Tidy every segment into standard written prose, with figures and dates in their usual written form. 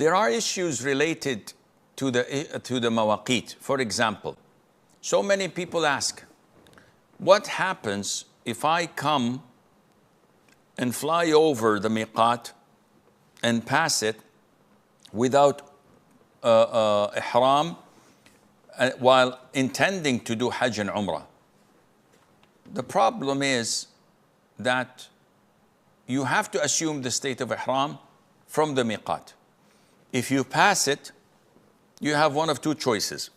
There are issues related to the Mawaqit. For example, so many people ask, what happens if I come and fly over the miqat and pass it without ihram while intending to do Hajj and Umrah? The problem is that you have to assume the state of ihram from the miqat. If you pass it, you have one of two choices.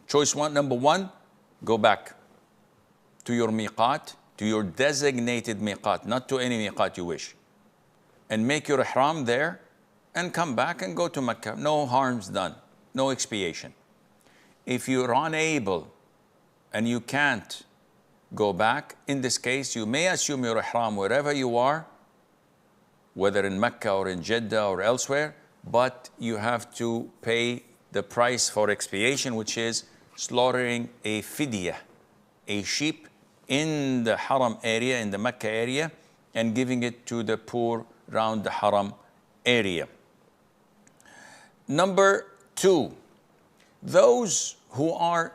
Choice one, number one, go back to your miqat, to your designated miqat, not to any miqat you wish, and make your ihram there and come back and go to Mecca. No harm's done, no expiation. If you're unable and you can't go back, in this case, you may assume your ihram wherever you are, whether in Mecca or in Jeddah or elsewhere, but you have to pay the price for expiation, which is slaughtering a fidyah, a sheep in the haram area, in the Mecca area, and giving it to the poor around the haram area. Number two, those who are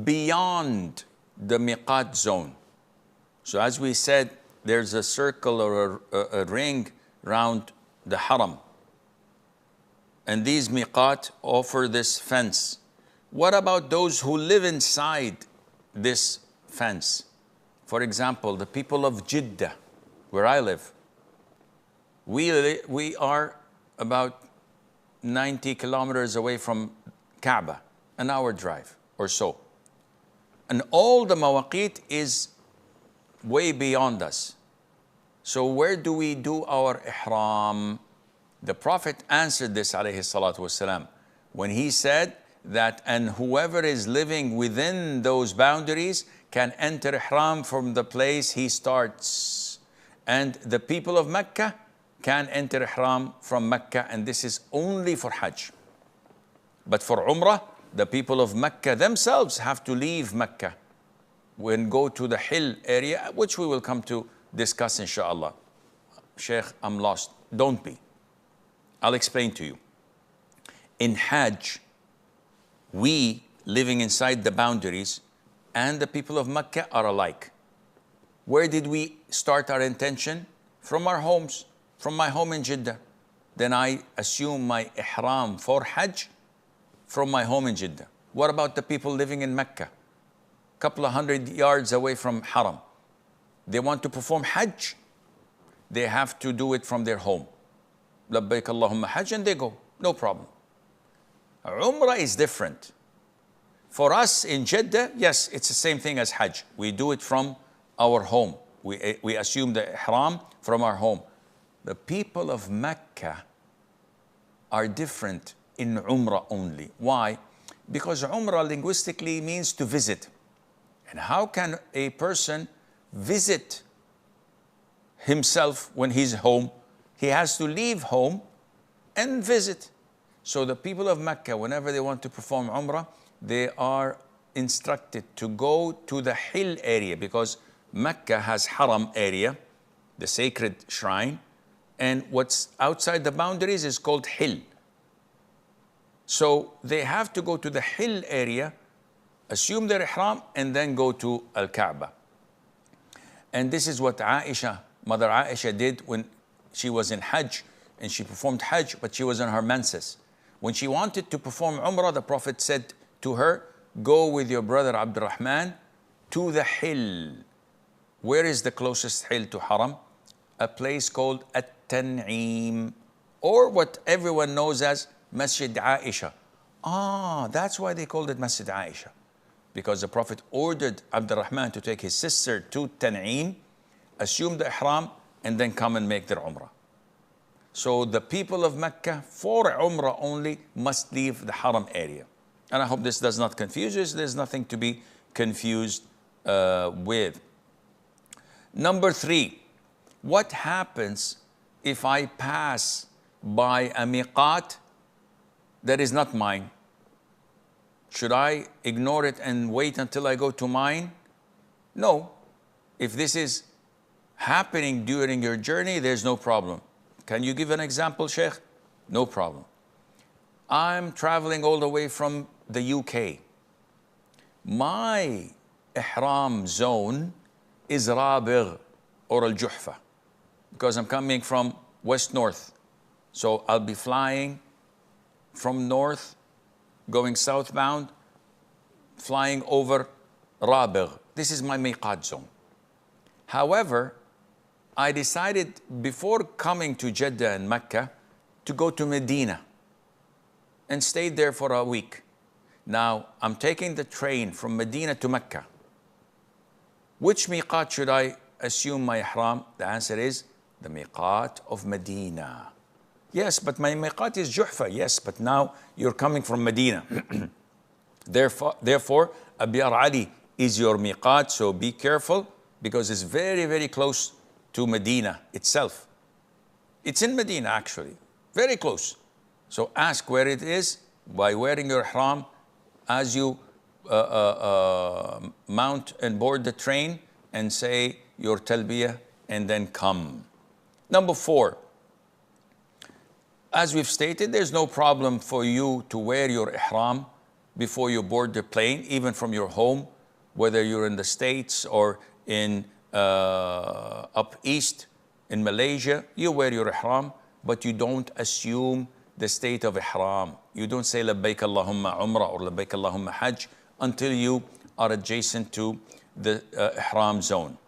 beyond the miqat zone. So as we said, there's a circle or a ring around the haram, and these miqat offer this fence. What about those who live inside this fence? For example, the people of Jeddah, where I live. We are about 90 kilometers away from Kaaba, an hour drive or so. And all the Mawaqit is way beyond us. So where do we do our ihram? The Prophet answered this, alayhi salatu wasalam, when he said that, and whoever is living within those boundaries can enter ihram from the place he starts. And the people of Mecca can enter ihram from Mecca, and this is only for Hajj. But for Umrah, the people of Mecca themselves have to leave Mecca and go to the Hill area, which we will come to discuss inshallah. Sheikh, I'm lost. Don't be. I'll explain to you. In Hajj, we living inside the boundaries and the people of Mecca are alike. Where did we start our intention? From our homes, from my home in Jeddah. Then I assume my ihram for Hajj from my home in Jeddah. What about the people living in Mecca? Couple of 100 yards away from Haram. They want to perform Hajj, they have to do it from their home. Labbaik Allahumma Hajj, and they go, no problem. Umrah is different. For us in Jeddah, yes, it's the same thing as Hajj. We do it from our home. We assume the ihram from our home. The people of Mecca are different in Umrah only. Why? Because Umrah linguistically means to visit. And how can a person visit himself when he's home? He has to leave home and visit. So the people of Mecca, whenever they want to perform Umrah, they are instructed to go to the Hill area, because Mecca has Haram area, the sacred shrine, and what's outside the boundaries is called Hill. So they have to go to the Hill area, assume their ihram, and then go to Al-Kaaba. And this is what Aisha, Mother Aisha, did when she was in Hajj, and she performed Hajj, but she was in her menses. When she wanted to perform Umrah, the Prophet said to her, go with your brother Abdurrahman to the Hill. Where is the closest Hill to Haram? A place called At-Tan'im, or what everyone knows as Masjid Aisha. Ah, that's why they called it Masjid Aisha. Because the Prophet ordered Abdurrahman to take his sister to Tan'im, assume the ihram, and then come and make their Umrah. So the people of Mecca, for Umrah only, must leave the Haram area. And I hope this does not confuse you. There's nothing to be confused with. Number three, what happens if I pass by a miqat that is not mine? Should I ignore it and wait until I go to mine? No. If this is happening during your journey, there's no problem. Can you give an example, Sheikh? No problem. I'm traveling all the way from the UK. My ihram zone is Rabigh or Al-Juhfa because I'm coming from west north. So I'll be flying from north, going southbound, flying over Rabigh. This is my miqat zone. However, I decided before coming to Jeddah and Mecca to go to Medina and stayed there for a week. Now, I'm taking the train from Medina to Mecca. Which miqat should I assume my ihram? The answer is the miqat of Medina. Yes, but my miqat is Juhfa. Yes, but now you're coming from Medina. Therefore, Abiyar Ali is your miqat, so be careful because it's very, very close to Medina itself. It's in Medina actually, very close. So ask where it is by wearing your ihram as you mount and board the train and say your talbiyah and then come. Number 4, as we've stated, there's no problem for you to wear your ihram before you board the plane, even from your home, whether you're in the States or in up east in Malaysia, you wear your ihram, but you don't assume the state of ihram. You don't say labbaik Allahumma umrah or labbaik Allahumma hajj until you are adjacent to the ihram zone.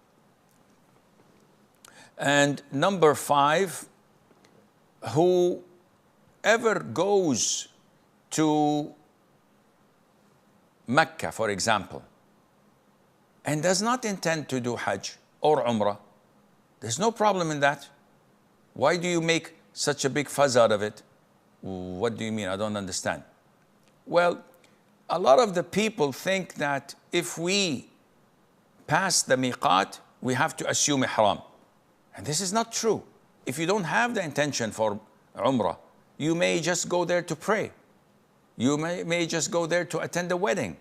And number 5, whoever goes to Mecca, for example, and does not intend to do hajj or umrah, there's no problem in that. Why do you make such a big fuzz out of it? What do you mean? I don't understand. Well, a lot of the people think that if we pass the miqat, we have to assume ihram. And this is not true. If you don't have the intention for umrah, you may just go there to pray. You may just go there to attend a wedding.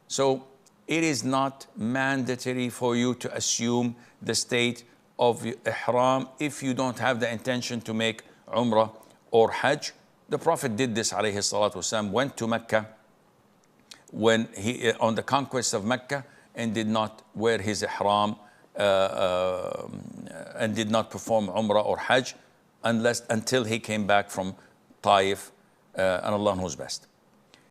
So it is not mandatory for you to assume the state of ihram if you don't have the intention to make umrah or hajj. The Prophet did this, alayhi salatu wasalam, went to Mecca when he on the conquest of Mecca and did not wear his ihram and did not perform umrah or hajj until he came back from Taif, and Allah knows best.